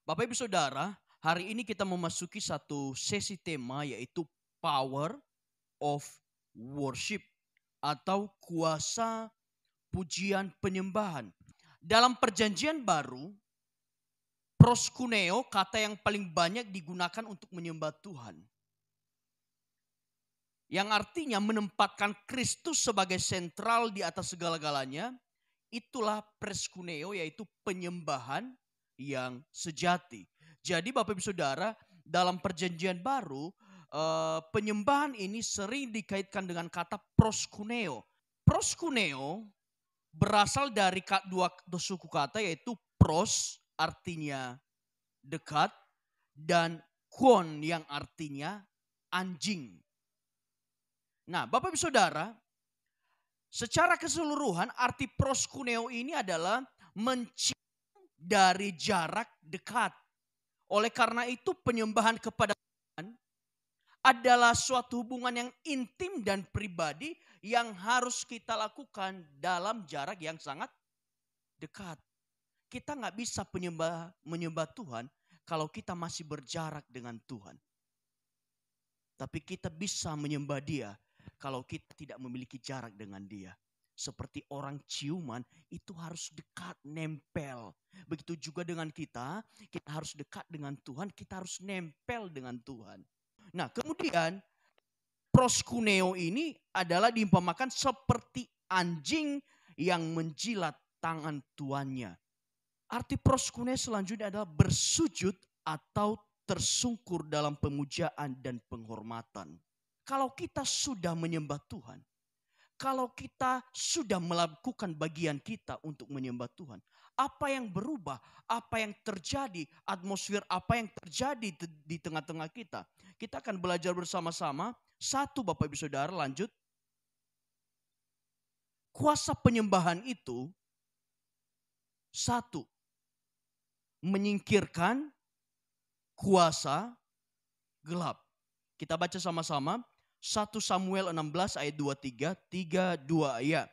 Bapak Ibu Saudara, hari ini kita memasuki satu sesi tema yaitu Power of Worship atau kuasa pujian penyembahan. Dalam perjanjian baru, proskuneo kata yang paling banyak digunakan untuk menyembah Tuhan. Yang artinya menempatkan Kristus sebagai sentral di atas segala-galanya, itulah preskuneo yaitu penyembahan yang sejati. Jadi Bapak Ibu Saudara, dalam perjanjian baru, penyembahan ini sering dikaitkan dengan kata proskuneo. Proskuneo berasal dari dua suku kata yaitu pros artinya dekat dan kon yang artinya anjing. Nah, Bapak Ibu Saudara, secara keseluruhan arti proskuneo ini adalah mencium dari jarak dekat. Oleh karena itu penyembahan kepada Tuhan adalah suatu hubungan yang intim dan pribadi yang harus kita lakukan dalam jarak yang sangat dekat. Kita nggak bisa menyembah Tuhan kalau kita masih berjarak dengan Tuhan. Tapi kita bisa menyembah Dia kalau kita tidak memiliki jarak dengan Dia. Seperti orang ciuman itu harus dekat, nempel. Begitu juga dengan kita harus dekat dengan Tuhan, kita harus nempel dengan Tuhan. Nah kemudian proskuneo ini adalah diumpamakan seperti anjing yang menjilat tangan tuannya. Arti proskuneo selanjutnya adalah bersujud atau tersungkur dalam pemujaan dan penghormatan. Kalau kita sudah menyembah Tuhan, kalau kita sudah melakukan bagian kita untuk menyembah Tuhan, apa yang berubah, apa yang terjadi, atmosfer apa yang terjadi di tengah-tengah kita. Kita akan belajar bersama-sama. Satu, Bapak Ibu Saudara, lanjut. Kuasa penyembahan itu, satu, menyingkirkan kuasa gelap. Kita baca sama-sama. 1 Samuel 16 ayat 23, 32 ayat.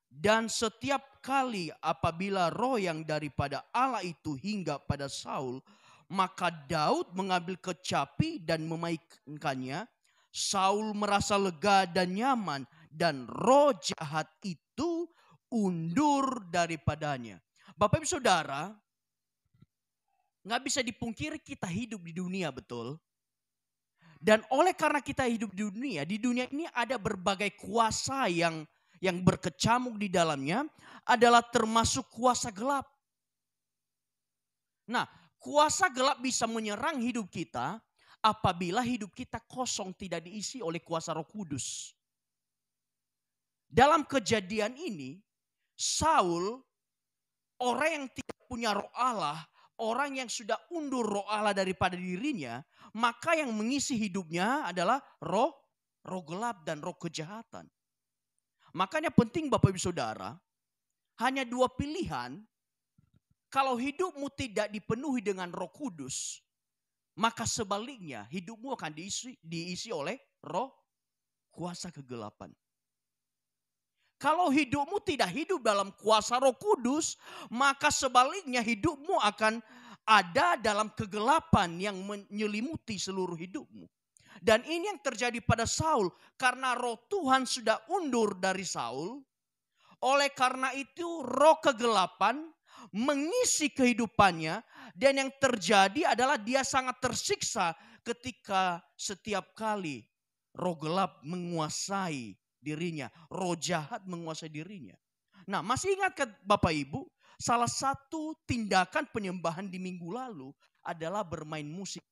Dan setiap kali apabila roh yang daripada Allah itu hingga pada Saul, maka Daud mengambil kecapi dan memainkannya. Saul merasa lega dan nyaman dan roh jahat itu undur daripadanya. Bapak Ibu Saudara, nggak bisa dipungkiri kita hidup di dunia, betul? Dan oleh karena kita hidup di dunia ini ada berbagai kuasa yang berkecamuk di dalamnya adalah termasuk kuasa gelap. Nah, kuasa gelap bisa menyerang hidup kita apabila hidup kita kosong, tidak diisi oleh kuasa Roh Kudus. Dalam kejadian ini, Saul, orang yang tidak punya roh Allah, orang yang sudah undur roh Allah daripada dirinya, maka yang mengisi hidupnya adalah roh gelap dan roh kejahatan. Makanya penting Bapak Ibu Saudara, hanya dua pilihan. Kalau hidupmu tidak dipenuhi dengan Roh Kudus, maka sebaliknya hidupmu akan diisi oleh roh kuasa kegelapan. Kalau hidupmu tidak hidup dalam kuasa Roh Kudus, maka sebaliknya hidupmu akan ada dalam kegelapan yang menyelimuti seluruh hidupmu. Dan ini yang terjadi pada Saul. Karena roh Tuhan sudah undur dari Saul. Oleh karena itu roh kegelapan mengisi kehidupannya. Dan yang terjadi adalah dia sangat tersiksa ketika setiap kali roh gelap menguasai dirinya. Roh jahat menguasai dirinya. Nah, masih ingat kan Bapak Ibu? Salah satu tindakan penyembahan di minggu lalu adalah bermain musik.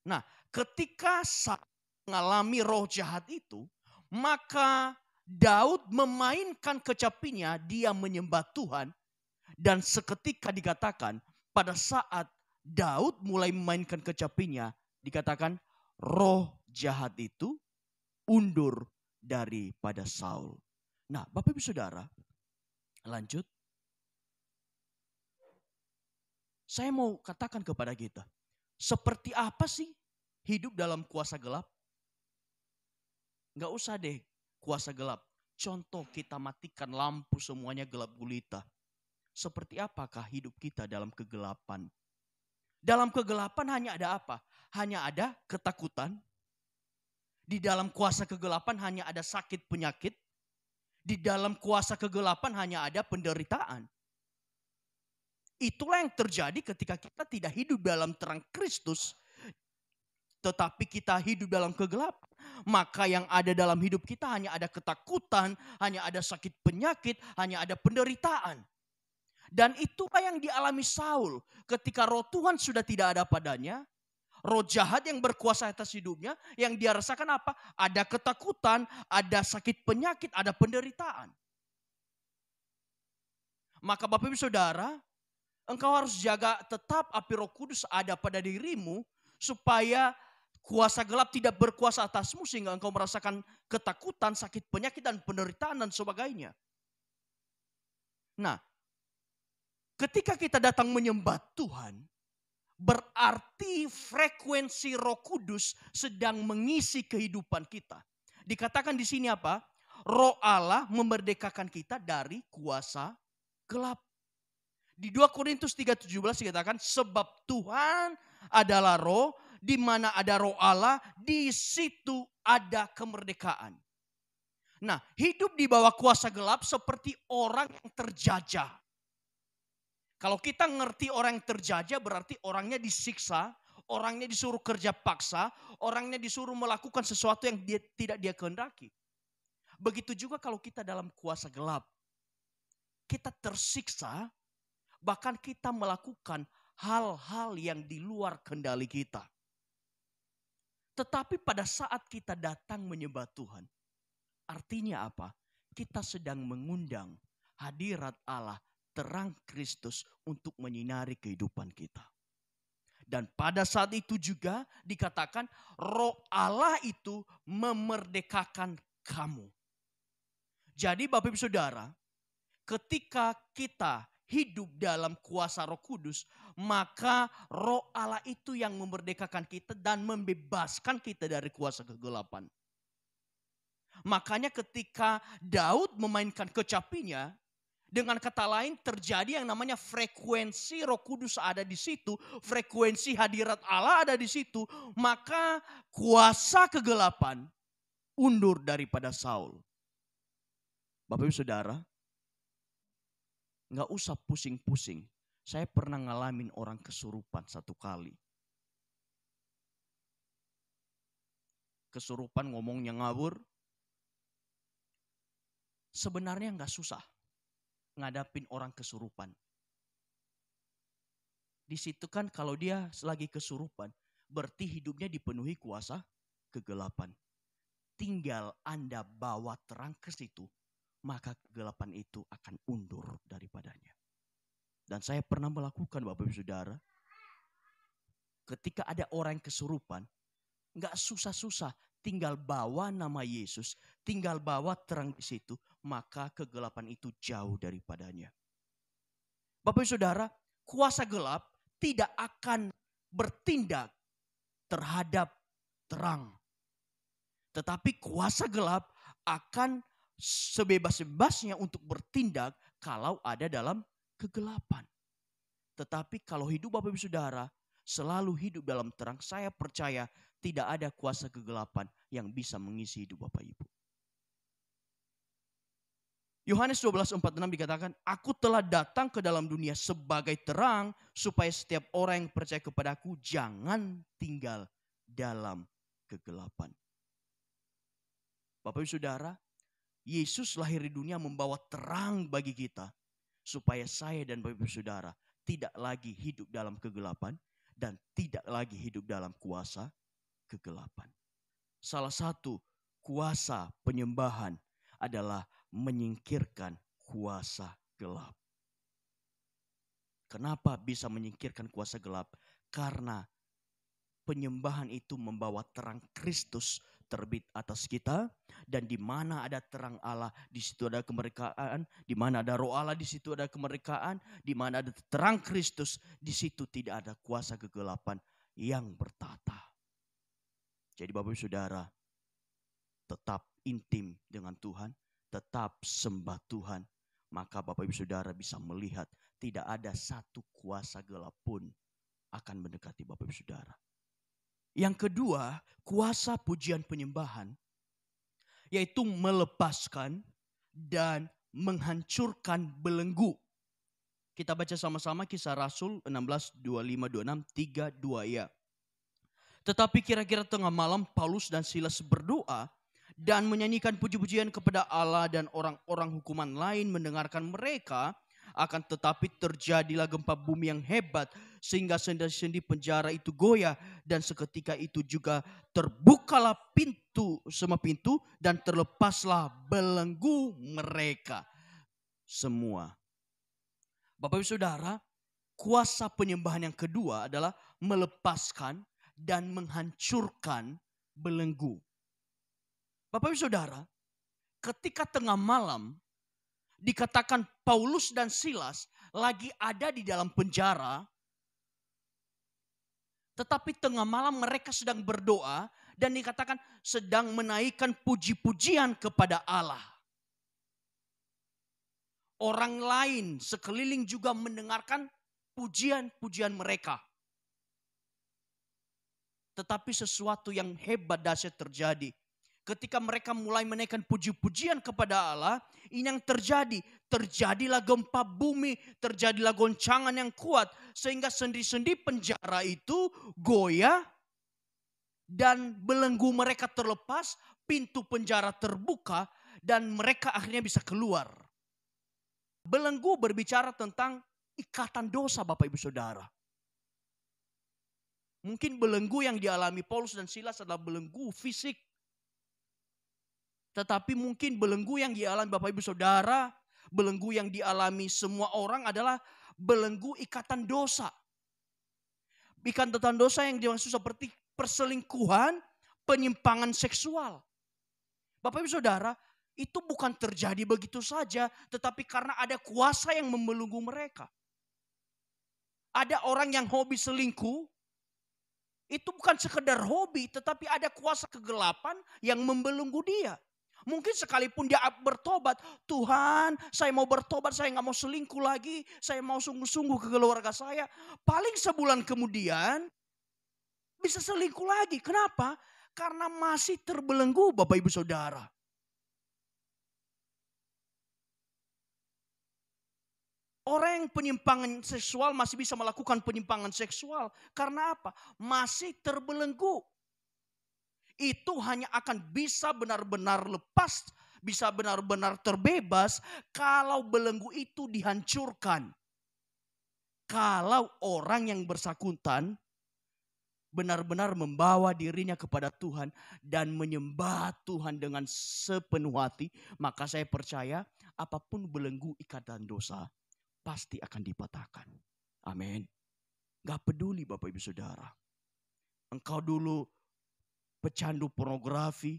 Nah, ketika Saul mengalami roh jahat itu, maka Daud memainkan kecapinya, dia menyembah Tuhan. Dan seketika dikatakan pada saat Daud mulai memainkan kecapinya, dikatakan roh jahat itu undur daripada Saul. Nah, Bapak Ibu Saudara, lanjut. Saya mau katakan kepada kita, seperti apa sih hidup dalam kuasa gelap? Nggak usah deh kuasa gelap. Contoh kita matikan lampu semuanya gelap gulita. Seperti apakah hidup kita dalam kegelapan? Dalam kegelapan hanya ada apa? Hanya ada ketakutan. Di dalam kuasa kegelapan hanya ada sakit penyakit. Di dalam kuasa kegelapan hanya ada penderitaan. Itulah yang terjadi ketika kita tidak hidup dalam terang Kristus, tetapi kita hidup dalam kegelapan. Maka yang ada dalam hidup kita hanya ada ketakutan, hanya ada sakit penyakit, hanya ada penderitaan. Dan itulah yang dialami Saul ketika roh Tuhan sudah tidak ada padanya. Roh jahat yang berkuasa atas hidupnya, yang dia rasakan apa? Ada ketakutan, ada sakit penyakit, ada penderitaan. Maka Bapak Ibu Saudara, engkau harus jaga tetap api Roh Kudus ada pada dirimu, supaya kuasa gelap tidak berkuasa atasmu, sehingga engkau merasakan ketakutan, sakit penyakit, dan penderitaan, dan sebagainya. Nah, ketika kita datang menyembah Tuhan, berarti frekuensi Roh Kudus sedang mengisi kehidupan kita. Dikatakan di sini apa? Roh Allah memerdekakan kita dari kuasa gelap. Di 2 Korintus 3:17 dikatakan, sebab Tuhan adalah roh, di mana ada roh Allah, di situ ada kemerdekaan. Nah, hidup di bawah kuasa gelap seperti orang yang terjajah. Kalau kita ngerti orang yang terjajah, berarti orangnya disiksa, orangnya disuruh kerja paksa, orangnya disuruh melakukan sesuatu yang tidak dia kehendaki. Begitu juga kalau kita dalam kuasa gelap. Kita tersiksa, bahkan kita melakukan hal-hal yang di luar kendali kita. Tetapi pada saat kita datang menyembah Tuhan, artinya apa? Kita sedang mengundang hadirat Allah, terang Kristus untuk menyinari kehidupan kita. Dan pada saat itu juga dikatakan roh Allah itu memerdekakan kamu. Jadi Bapak Ibu Saudara, ketika kita hidup dalam kuasa Roh Kudus, maka roh Allah itu yang memerdekakan kita dan membebaskan kita dari kuasa kegelapan. Makanya ketika Daud memainkan kecapinya, dengan kata lain terjadi yang namanya frekuensi Roh Kudus ada di situ, frekuensi hadirat Allah ada di situ, maka kuasa kegelapan undur daripada Saul. Bapak Ibu Saudara, nggak usah pusing-pusing. Saya pernah ngalamin orang kesurupan satu kali. Kesurupan ngomongnya ngawur. Sebenarnya nggak susah ngadapin orang kesurupan. Di situ kan kalau dia lagi kesurupan, berarti hidupnya dipenuhi kuasa kegelapan. Tinggal Anda bawa terang ke situ, maka kegelapan itu akan undur daripadanya. Dan saya pernah melakukan Bapak Ibu Saudara. Ketika ada orang yang kesurupan, nggak susah-susah, tinggal bawa nama Yesus, tinggal bawa terang di situ, maka kegelapan itu jauh daripadanya. Bapak Ibu Saudara, kuasa gelap tidak akan bertindak terhadap terang. Tetapi kuasa gelap akan sebebas-bebasnya untuk bertindak kalau ada dalam kegelapan. Tetapi kalau hidup Bapak Ibu Saudara selalu hidup dalam terang, saya percaya tidak ada kuasa kegelapan yang bisa mengisi hidup Bapak Ibu. Yohanes 12:46 dikatakan, aku telah datang ke dalam dunia sebagai terang, supaya setiap orang yang percaya kepadaku jangan tinggal dalam kegelapan. Bapak Ibu Saudara, Yesus lahir di dunia membawa terang bagi kita, supaya saya dan Bapak Ibu Saudara tidak lagi hidup dalam kegelapan dan tidak lagi hidup dalam kuasa kegelapan. Salah satu kuasa penyembahan adalah menyingkirkan kuasa gelap. Kenapa bisa menyingkirkan kuasa gelap? Karena penyembahan itu membawa terang Kristus terbit atas kita, dan di mana ada terang Allah di situ ada kemerdekaan, di mana ada roh Allah di situ ada kemerdekaan, di mana ada terang Kristus di situ tidak ada kuasa kegelapan yang bertata. Jadi Bapak Ibu Saudara, tetap intim dengan Tuhan, tetap sembah Tuhan, maka Bapak Ibu Saudara bisa melihat tidak ada satu kuasa gelap pun akan mendekati Bapak Ibu Saudara. Yang kedua, kuasa pujian penyembahan, yaitu melepaskan dan menghancurkan belenggu. Kita baca sama-sama Kisah Rasul 16, 25, 26, 3, 2 ya. Tetapi kira-kira tengah malam Paulus dan Silas berdoa dan menyanyikan puji-pujian kepada Allah, dan orang-orang hukuman lain mendengarkan mereka. Akan tetapi terjadilah gempa bumi yang hebat sehingga sendi-sendi penjara itu goyah, dan seketika itu juga terbukalah semua pintu dan terlepaslah belenggu mereka semua. Bapak Ibu Saudara, kuasa penyembahan yang kedua adalah melepaskan dan menghancurkan belenggu. Bapak Ibu Saudara, ketika tengah malam dikatakan Paulus dan Silas lagi ada di dalam penjara, tetapi tengah malam mereka sedang berdoa dan dikatakan sedang menaikkan puji-pujian kepada Allah. Orang lain sekeliling juga mendengarkan pujian-pujian mereka. Tetapi sesuatu yang hebat dahsyat terjadi. Ketika mereka mulai menaikkan puji-pujian kepada Allah, ini yang terjadi. Terjadilah gempa bumi, terjadilah goncangan yang kuat. Sehingga sendi-sendi penjara itu goyah dan belenggu mereka terlepas, pintu penjara terbuka dan mereka akhirnya bisa keluar. Belenggu berbicara tentang ikatan dosa Bapak Ibu Saudara. Mungkin belenggu yang dialami Paulus dan Silas adalah belenggu fisik. Tetapi mungkin belenggu yang dialami Bapak Ibu Saudara, belenggu yang dialami semua orang adalah belenggu ikatan dosa. Ikatan dosa yang dimaksud seperti perselingkuhan, penyimpangan seksual. Bapak Ibu Saudara, itu bukan terjadi begitu saja, tetapi karena ada kuasa yang membelenggu mereka. Ada orang yang hobi selingkuh, itu bukan sekedar hobi, tetapi ada kuasa kegelapan yang membelenggu dia. Mungkin sekalipun dia bertobat, Tuhan saya mau bertobat, saya gak mau selingkuh lagi, saya mau sungguh-sungguh ke keluarga saya. Paling sebulan kemudian bisa selingkuh lagi. Kenapa? Karena masih terbelenggu Bapak Ibu Saudara. Orang yang penyimpangan seksual masih bisa melakukan penyimpangan seksual. Karena apa? Masih terbelenggu. Itu hanya akan bisa benar-benar lepas, bisa benar-benar terbebas kalau belenggu itu dihancurkan. Kalau orang yang bersangkutan benar-benar membawa dirinya kepada Tuhan dan menyembah Tuhan dengan sepenuh hati, maka saya percaya apapun belenggu ikatan dosa pasti akan dipatahkan. Amin. Gak peduli Bapak Ibu Saudara. Engkau dulu pecandu pornografi,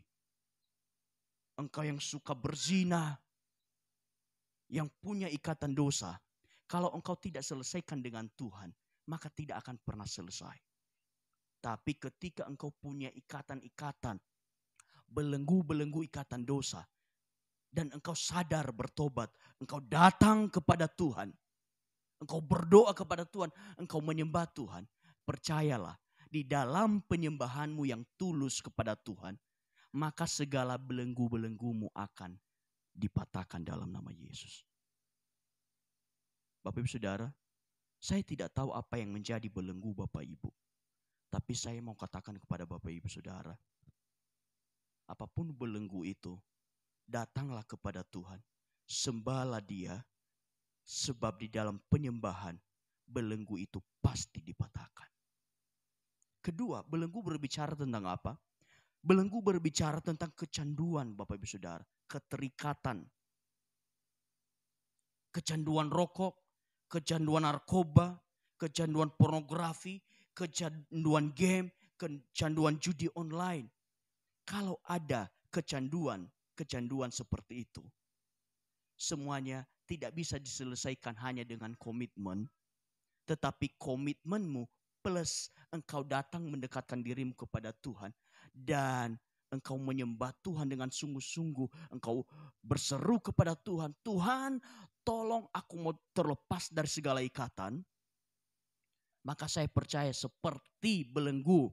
engkau yang suka berzina, yang punya ikatan dosa. Kalau engkau tidak selesaikan dengan Tuhan, maka tidak akan pernah selesai. Tapi ketika engkau punya ikatan-ikatan, belenggu-belenggu ikatan dosa, dan engkau sadar bertobat, engkau datang kepada Tuhan, engkau berdoa kepada Tuhan, engkau menyembah Tuhan, percayalah, di dalam penyembahanmu yang tulus kepada Tuhan, maka segala belenggu-belenggumu akan dipatahkan dalam nama Yesus. Bapak Ibu Saudara, saya tidak tahu apa yang menjadi belenggu Bapak Ibu. Tapi saya mau katakan kepada Bapak Ibu Saudara, apapun belenggu itu, datanglah kepada Tuhan, sembahlah Dia, sebab di dalam penyembahan belenggu itu pasti dipatahkan. Kedua, belenggu berbicara tentang apa? Belenggu berbicara tentang kecanduan Bapak Ibu Saudara. Keterikatan. Kecanduan rokok, kecanduan narkoba, kecanduan pornografi, kecanduan game, kecanduan judi online. Kalau ada kecanduan seperti itu, semuanya tidak bisa diselesaikan hanya dengan komitmen. Tetapi komitmenmu plus engkau datang mendekatkan dirimu kepada Tuhan. Dan engkau menyembah Tuhan dengan sungguh-sungguh. Engkau berseru kepada Tuhan. Tuhan, tolong aku mau terlepas dari segala ikatan. Maka saya percaya seperti belenggu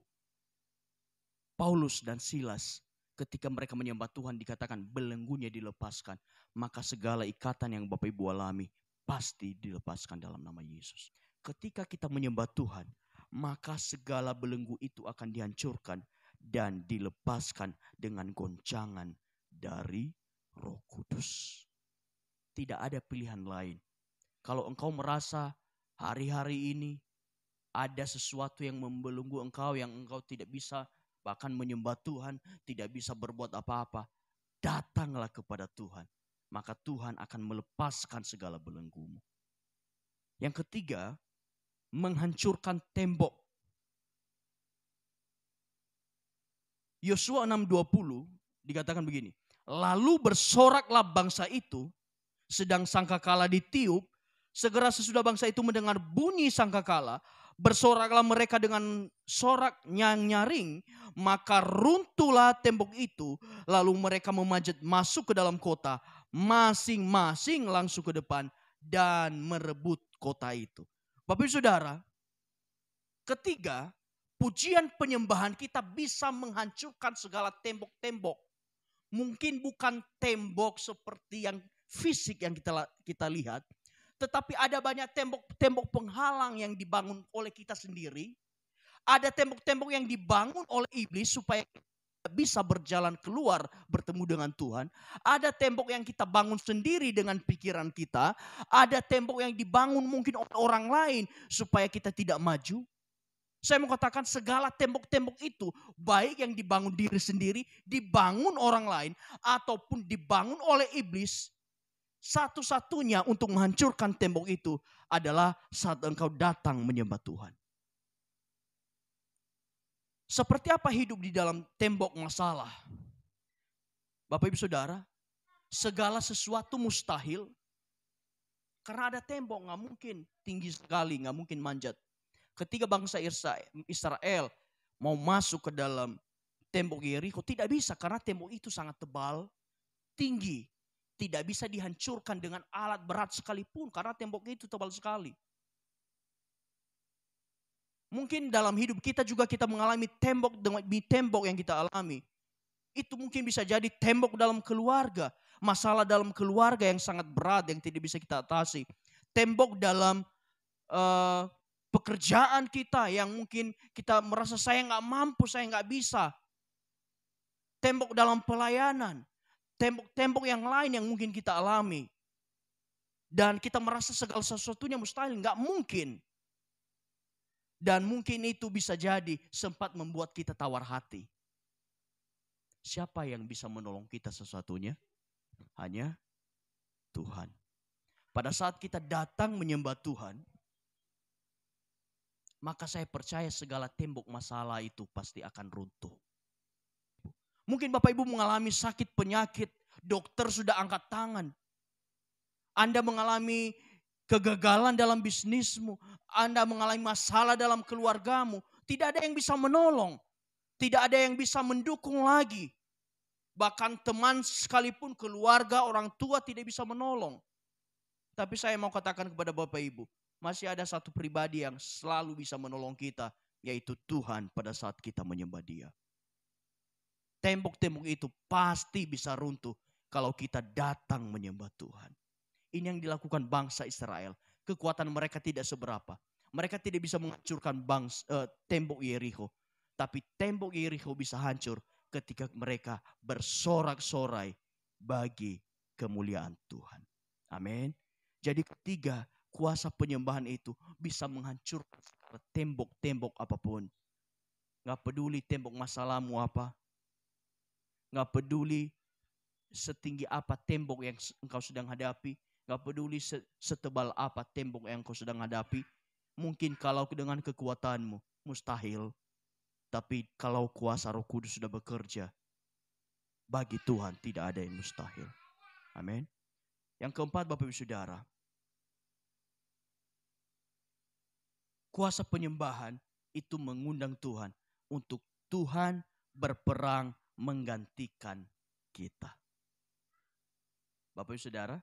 Paulus dan Silas, ketika mereka menyembah Tuhan dikatakan belenggunya dilepaskan. Maka segala ikatan yang Bapak Ibu alami pasti dilepaskan dalam nama Yesus. Ketika kita menyembah Tuhan, maka segala belenggu itu akan dihancurkan dan dilepaskan dengan goncangan dari Roh Kudus. Tidak ada pilihan lain. Kalau engkau merasa hari-hari ini ada sesuatu yang membelenggu engkau, yang engkau tidak bisa bahkan menyembah Tuhan, tidak bisa berbuat apa-apa, datanglah kepada Tuhan. Maka Tuhan akan melepaskan segala belenggumu. Yang ketiga, menghancurkan tembok. Yosua 6:20 dikatakan begini. Lalu bersoraklah bangsa itu, sedang sangkakala ditiup, segera sesudah bangsa itu mendengar bunyi sangkakala, bersoraklah mereka dengan sorak yang nyaring, maka runtuhlah tembok itu, lalu mereka memanjat masuk ke dalam kota, masing-masing langsung ke depan dan merebut kota itu. Bapak Ibu Saudara, ketiga, pujian penyembahan kita bisa menghancurkan segala tembok-tembok. Mungkin bukan tembok seperti yang fisik yang kita lihat, tetapi ada banyak tembok-tembok penghalang yang dibangun oleh kita sendiri. Ada tembok-tembok yang dibangun oleh iblis supaya kita bisa berjalan keluar bertemu dengan Tuhan. Ada tembok yang kita bangun sendiri dengan pikiran kita. Ada tembok yang dibangun mungkin oleh orang lain supaya kita tidak maju. Saya mau katakan segala tembok-tembok itu, baik yang dibangun diri sendiri, dibangun orang lain, ataupun dibangun oleh iblis, satu-satunya untuk menghancurkan tembok itu adalah saat engkau datang menyembah Tuhan. Seperti apa hidup di dalam tembok masalah? Bapak Ibu Saudara, segala sesuatu mustahil. Karena ada tembok, gak mungkin tinggi sekali, gak mungkin manjat. Ketika bangsa Israel mau masuk ke dalam tembok Yeriko, tidak bisa karena tembok itu sangat tebal, tinggi. Tidak bisa dihancurkan dengan alat berat sekalipun karena tembok itu tebal sekali. Mungkin dalam hidup kita juga kita mengalami tembok yang kita alami. Itu mungkin bisa jadi tembok dalam keluarga. Masalah dalam keluarga yang sangat berat yang tidak bisa kita atasi. Tembok dalam pekerjaan kita yang mungkin kita merasa saya nggak mampu, saya nggak bisa. Tembok dalam pelayanan. Tembok-tembok yang lain yang mungkin kita alami. Dan kita merasa segala sesuatunya mustahil, nggak mungkin. Dan mungkin itu bisa jadi sempat membuat kita tawar hati. Siapa yang bisa menolong kita sesuatunya? Hanya Tuhan. Pada saat kita datang menyembah Tuhan, maka saya percaya segala tembok masalah itu pasti akan runtuh. Mungkin Bapak Ibu mengalami sakit penyakit, dokter sudah angkat tangan. Anda mengalami kegagalan dalam bisnismu, Anda mengalami masalah dalam keluargamu, tidak ada yang bisa menolong, tidak ada yang bisa mendukung lagi. Bahkan teman sekalipun, keluarga, orang tua tidak bisa menolong. Tapi saya mau katakan kepada Bapak Ibu, masih ada satu pribadi yang selalu bisa menolong kita, yaitu Tuhan pada saat kita menyembah Dia. Tembok-tembok itu pasti bisa runtuh kalau kita datang menyembah Tuhan. Ini yang dilakukan bangsa Israel. Kekuatan mereka tidak seberapa. Mereka tidak bisa menghancurkan tembok Yeriko. Tapi tembok Yeriko bisa hancur ketika mereka bersorak-sorai bagi kemuliaan Tuhan. Amin. Jadi ketiga, kuasa penyembahan itu bisa menghancurkan tembok-tembok apapun. Gak peduli tembok masalahmu apa. Gak peduli setinggi apa tembok yang engkau sedang hadapi. Gak peduli setebal apa tembok yang engkau sedang hadapi. Mungkin kalau dengan kekuatanmu mustahil. Tapi kalau kuasa Roh Kudus sudah bekerja, bagi Tuhan tidak ada yang mustahil. Amin. Yang keempat, Bapak Ibu Saudara, kuasa penyembahan itu mengundang Tuhan untuk Tuhan berperang menggantikan kita. Bapak Ibu Saudara,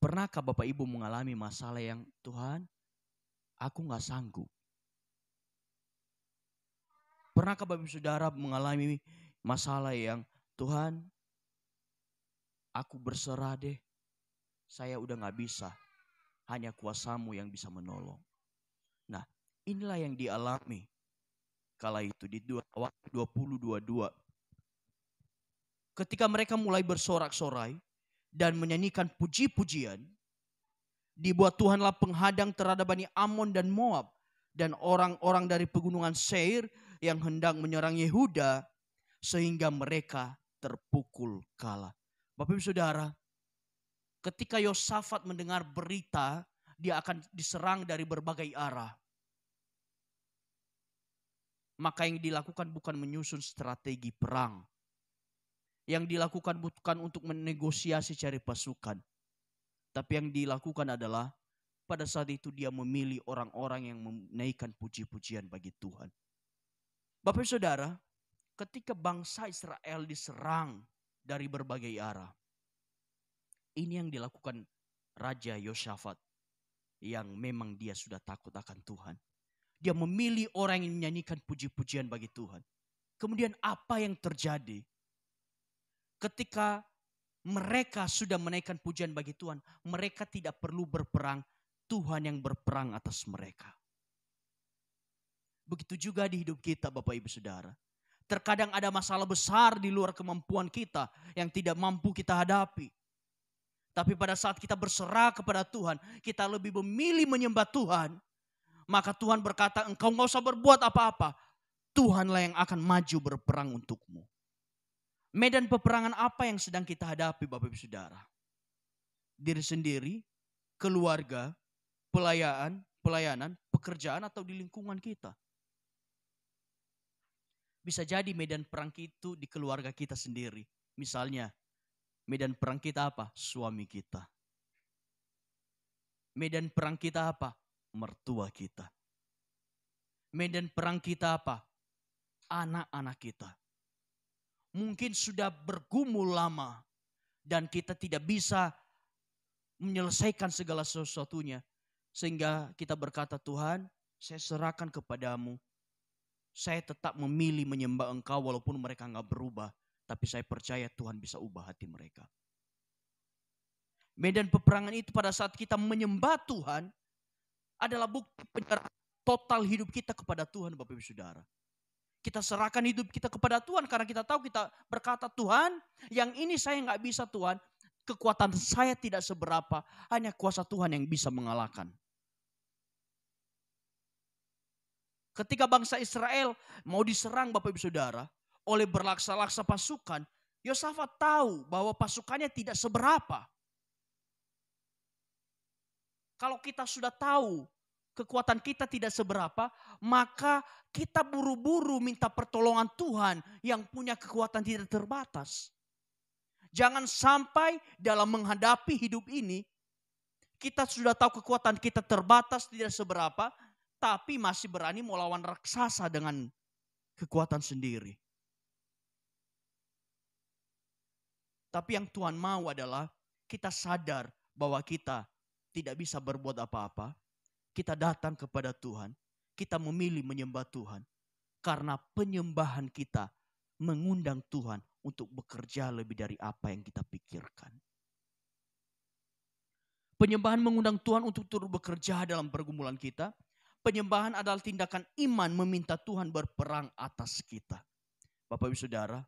Pernahkah Bapak Ibu mengalami masalah yang Tuhan, aku gak sanggup. Pernahkah Bapak Ibu Saudara mengalami masalah yang Tuhan, aku berserah deh. Saya udah gak bisa. Hanya kuasa-Mu yang bisa menolong. Nah, inilah yang dialami kala itu di 2022. Ketika mereka mulai bersorak-sorai dan menyanyikan puji-pujian, dibuat Tuhanlah penghadang terhadap Bani Amon dan Moab dan orang-orang dari pegunungan Seir yang hendak menyerang Yehuda sehingga mereka terpukul kalah. Bapak Ibu Saudara, ketika Yosafat mendengar berita dia akan diserang dari berbagai arah, maka yang dilakukan bukan menyusun strategi perang. Yang dilakukan bukan untuk menegosiasi cari pasukan. Tapi yang dilakukan adalah pada saat itu dia memilih orang-orang yang menaikkan puji-pujian bagi Tuhan. Bapak Saudara, ketika bangsa Israel diserang dari berbagai arah, ini yang dilakukan Raja Yosafat yang memang dia sudah takut akan Tuhan. Dia memilih orang yang menyanyikan puji-pujian bagi Tuhan. Kemudian apa yang terjadi? Ketika mereka sudah menaikkan pujian bagi Tuhan, mereka tidak perlu berperang, Tuhan yang berperang atas mereka. Begitu juga di hidup kita Bapak Ibu Saudara. Terkadang ada masalah besar di luar kemampuan kita yang tidak mampu kita hadapi. Tapi pada saat kita berserah kepada Tuhan, kita lebih memilih menyembah Tuhan. Maka Tuhan berkata, engkau gak usah berbuat apa-apa. Tuhanlah yang akan maju berperang untukmu. Medan peperangan apa yang sedang kita hadapi Bapak Ibu Saudara? Diri sendiri, keluarga, pelayanan, pekerjaan atau di lingkungan kita. Bisa jadi medan perang itu di keluarga kita sendiri. Misalnya, medan perang kita apa? Suami kita. Medan perang kita apa? Mertua kita. Medan perang kita apa? Anak-anak kita. Mungkin sudah bergumul lama dan kita tidak bisa menyelesaikan segala sesuatunya. Sehingga kita berkata, Tuhan, saya serahkan kepadamu. Saya tetap memilih menyembah Engkau walaupun mereka gak berubah. Tapi saya percaya Tuhan bisa ubah hati mereka. Medan peperangan itu pada saat kita menyembah Tuhan adalah bukti penyerahan total hidup kita kepada Tuhan Bapak Ibu Saudara. Kita serahkan hidup kita kepada Tuhan karena kita tahu kita berkata, Tuhan, yang ini saya gak bisa Tuhan. Kekuatan saya tidak seberapa, hanya kuasa Tuhan yang bisa mengalahkan. Ketika bangsa Israel mau diserang Bapak Ibu Saudara oleh berlaksa-laksa pasukan, Yosafat tahu bahwa pasukannya tidak seberapa. Kalau kita sudah tahu kekuatan kita tidak seberapa, maka kita buru-buru minta pertolongan Tuhan yang punya kekuatan tidak terbatas. Jangan sampai dalam menghadapi hidup ini, kita sudah tahu kekuatan kita terbatas tidak seberapa, tapi masih berani melawan raksasa dengan kekuatan sendiri. Tapi yang Tuhan mau adalah kita sadar bahwa kita tidak bisa berbuat apa-apa. Kita datang kepada Tuhan, kita memilih menyembah Tuhan. Karena penyembahan kita mengundang Tuhan untuk bekerja lebih dari apa yang kita pikirkan. Penyembahan mengundang Tuhan untuk turut bekerja dalam pergumulan kita. Penyembahan adalah tindakan iman meminta Tuhan berperang atas kita. Bapak Ibu Saudara,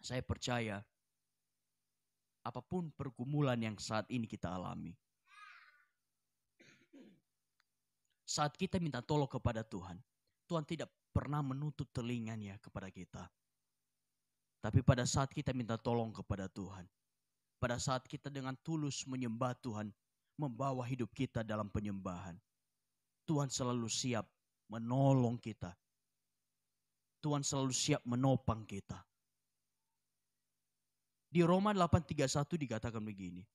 saya percaya apapun pergumulan yang saat ini kita alami, saat kita minta tolong kepada Tuhan, Tuhan tidak pernah menutup telinganya kepada kita. Tapi pada saat kita minta tolong kepada Tuhan, pada saat kita dengan tulus menyembah Tuhan, membawa hidup kita dalam penyembahan, Tuhan selalu siap menolong kita. Tuhan selalu siap menopang kita. Di Roma 8:31 dikatakan begini,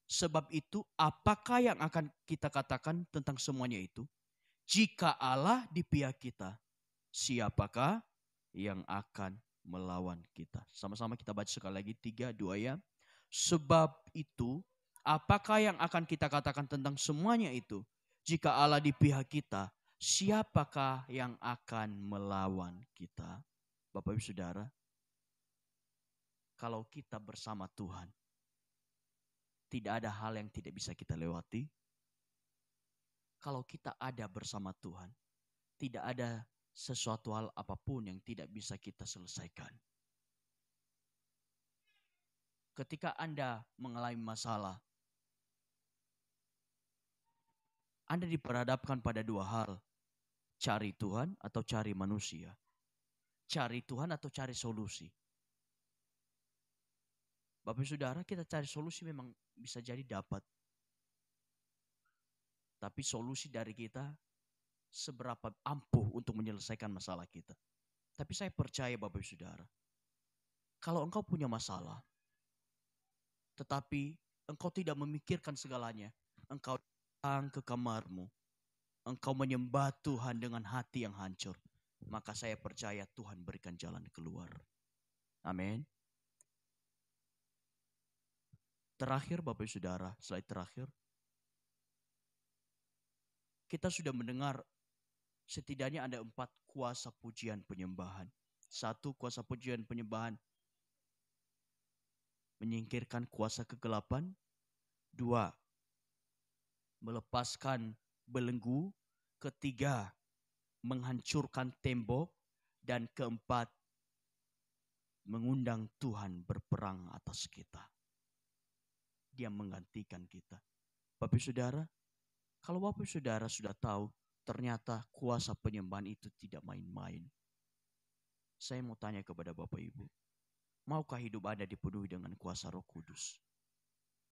sebab itu apakah yang akan kita katakan tentang semuanya itu? Jika Allah di pihak kita, siapakah yang akan melawan kita? Sama-sama kita baca sekali lagi 3, 2 ya. Sebab itu Apakah yang akan kita katakan tentang semuanya itu? Jika Allah di pihak kita, siapakah yang akan melawan kita? Bapak Ibu Saudara, kalau kita bersama Tuhan, tidak ada hal yang tidak bisa kita lewati. Kalau kita ada bersama Tuhan, tidak ada sesuatu hal apapun yang tidak bisa kita selesaikan. Ketika Anda mengalami masalah, Anda diperhadapkan pada dua hal. Cari Tuhan atau cari manusia. Cari Tuhan atau cari solusi. Bapak Saudara, kita cari solusi memang bisa jadi dapat. Tapi solusi dari kita seberapa ampuh untuk menyelesaikan masalah kita. Tapi saya percaya Bapak Saudara, kalau engkau punya masalah, tetapi engkau tidak memikirkan segalanya, engkau datang ke kamarmu, engkau menyembah Tuhan dengan hati yang hancur, maka saya percaya Tuhan berikan jalan keluar. Amin. Terakhir Bapak Saudara, slide terakhir. Kita sudah mendengar setidaknya ada 4 kuasa pujian penyembahan. 1, kuasa pujian penyembahan menyingkirkan kuasa kegelapan. 2, melepaskan belenggu. 3, menghancurkan tembok. Dan 4, mengundang Tuhan berperang atas kita. Dia menggantikan kita. Bapak Saudara, kalau Bapak Saudara sudah tahu, ternyata kuasa penyembahan itu tidak main-main. Saya mau tanya kepada Bapak Ibu, maukah hidup Anda dipenuhi dengan kuasa Roh Kudus?